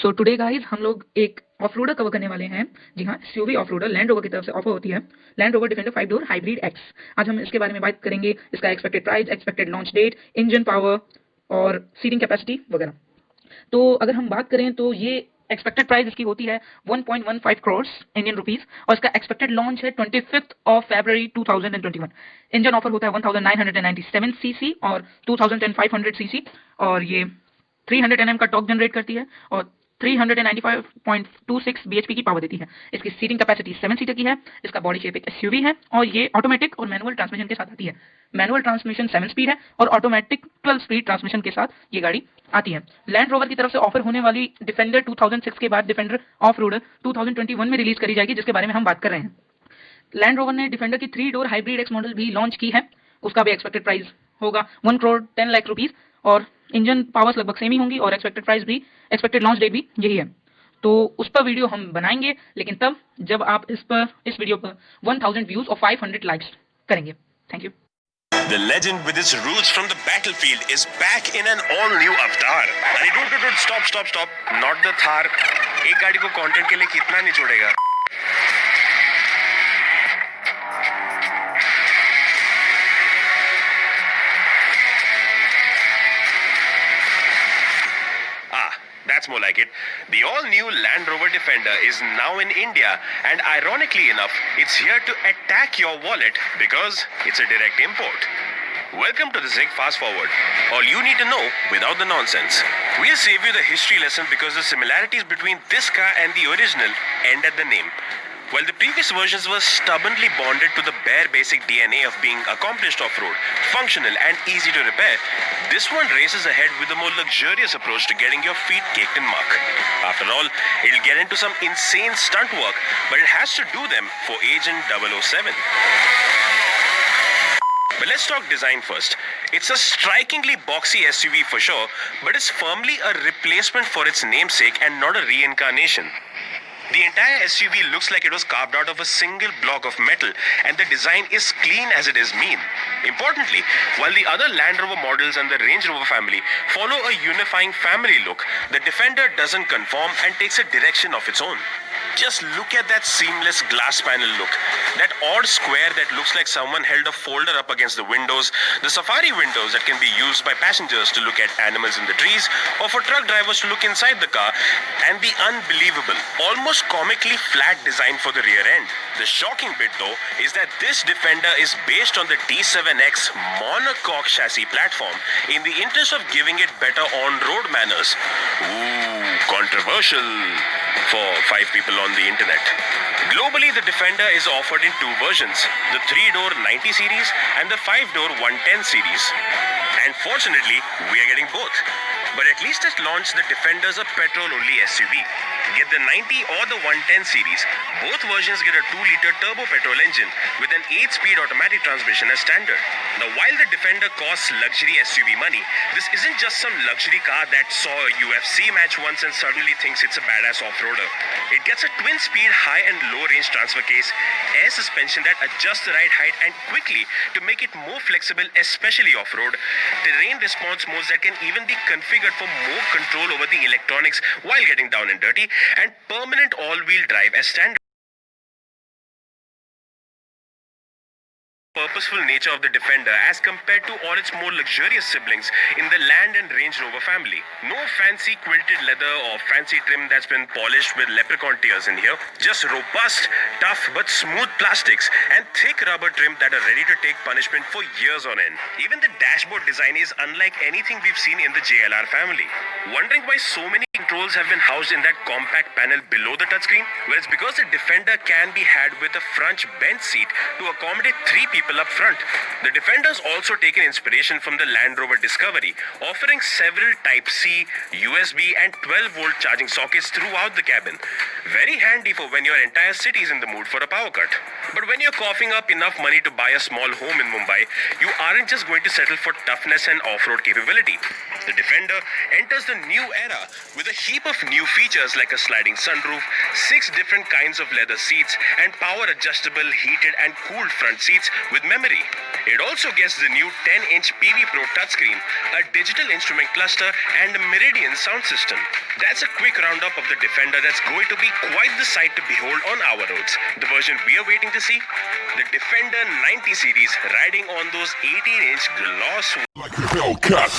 So today guys हम लोग एक ऑफ रोडर कवर करने वाले हैं। जी हाँ, SUV off roader Land Rover की तरफ से ऑफर होती है, Land Rover Defender 5 door hybrid X. आज हम इसके बारे में बात करेंगे, इसका expected price, expected launch date, engine power और सीटिंग कैपेसिटी वगैरह। तो अगर हम बात करें तो ये एक्सपेक्टेड प्राइस इसकी होती है 1.15 करोड़ इंडियन रुपीस और इसका एक्सपेक्टेड लॉन्च है 25 February 2021। इंजन ऑफर होता है 1997 सीसी और 2500 सीसी और ये 300 Nm का टॉर्क जनरेट करती है और 395.26 bhp की पावर देती है। इसकी सीटिंग कैपेसिटी 7 सीटर की है। इसका बॉडी शेप एक एसयूवी है और ये ऑटोमेटिक और मैनुअल ट्रांसमिशन के साथ आती है। मैनुअल ट्रांसमिशन 7 स्पीड है और ऑटोमेटिक 12 स्पीड ट्रांसमिशन के साथ ये गाड़ी आती है। लैंड रोवर की तरफ से ऑफर होने वाली डिफेंडर 2006 के बाद डिफेंडर ऑफ रोडर 2021 में रिलीज करी जाएगी, जिसके बारे में हम बात कर रहे हैं। लैंड रोवर ने डिफेंडर की 3 डोर हाइब्रिड एक्स मॉडल भी लॉन्च की है। उसका भी एक्सपेक्टेड प्राइस होगा 1 करोड़ 10 लाख रुपीस और इंजन पावर्स लगभग सेम ही होंगी और एक्सपेक्टेड प्राइस भी, एक्सपेक्टेड लॉन्च डेट भी यही है। तो उस पर वीडियो हम बनाएंगे, लेकिन तब जब आप इस वीडियो पर 1000 व्यूज और 500 लाइक्स करेंगे। Thank you. The legend with its roots from the battlefield is back in an all-new avatar. अरे dude, stop. Not the Thar. एक गाड़ी को कंटेंट के लिए कितना निचोड़ेगा? That's more like it. The all-new Land Rover Defender is now in India, and ironically enough, it's here to attack your wallet because it's a direct import. Welcome to the Zig Fast Forward. All you need to know without the nonsense. We'll save you the history lesson because the similarities between this car and the original end at the name. While the previous versions were stubbornly bonded to the bare basic DNA of being accomplished off-road, functional and easy to repair, this one races ahead with a more luxurious approach to getting your feet caked in muck. After all, it'll get into some insane stunt work, but it has to do them for Agent 007. But let's talk design first. It's a strikingly boxy SUV for sure, but it's firmly a replacement for its namesake and not a reincarnation. The entire SUV looks like it was carved out of a single block of metal, and the design is clean as it is mean. Importantly, while the other Land Rover models and the Range Rover family follow a unifying family look, the Defender doesn't conform and takes a direction of its own. Just look at that seamless glass panel look. That odd square that looks like someone held a folder up against the windows, the safari windows that can be used by passengers to look at animals in the trees, or for truck drivers to look inside the car, and the unbelievable, almost comically flat design for the rear end. The shocking bit though is that this Defender is based on the D7X monocoque chassis platform in the interest of giving it better on-road manners. Ooh, controversial for 5 people on the internet. Globally, the Defender is offered in 2 versions, the 3-door 90 series and the 5-door 110 series. And fortunately, we are getting both. But at least at launch, the Defender is a petrol-only SUV. Get the 90 or the 110 series. Both versions get a 2-liter turbo petrol engine with an 8-speed automatic transmission as standard. Now, while the Defender costs luxury SUV money, this isn't just some luxury car that saw a UFC match once and suddenly thinks it's a badass off-roader. It gets a twin-speed high and low-range transfer case, air suspension that adjusts the ride height and quickly to make it more flexible, especially off-road, terrain response modes that can even be configured for more control over the electronics while getting down and dirty, and permanent all-wheel drive as standard. Purposeful nature of the Defender as compared to all its more luxurious siblings in the Land and Range Rover family. No fancy quilted leather or fancy trim that's been polished with leprechaun tears in here. Just robust, tough but smooth plastics and thick rubber trim that are ready to take punishment for years on end. Even the dashboard design is unlike anything we've seen in the JLR family. Wondering why so many controls have been housed in that compact panel below the touchscreen? Well, it's because the Defender can be had with a front bench seat to accommodate 3 people up front. The Defender's also taken inspiration from the Land Rover Discovery, offering several Type-C, USB and 12-volt charging sockets throughout the cabin. Very handy for when your entire city is in the mood for a power cut. But when you're coughing up enough money to buy a small home in Mumbai, you aren't just going to settle for toughness and off-road capability. The Defender enters the new era with with a heap of new features like a sliding sunroof, 6 different kinds of leather seats, and power adjustable heated and cooled front seats with memory. It also gets the new 10-inch PV Pro touchscreen, a digital instrument cluster, and a Meridian sound system. That's a quick roundup of the Defender that's going to be quite the sight to behold on our roads. The version we are waiting to see? The Defender 90 series riding on those 18-inch gloss like a Hellcat.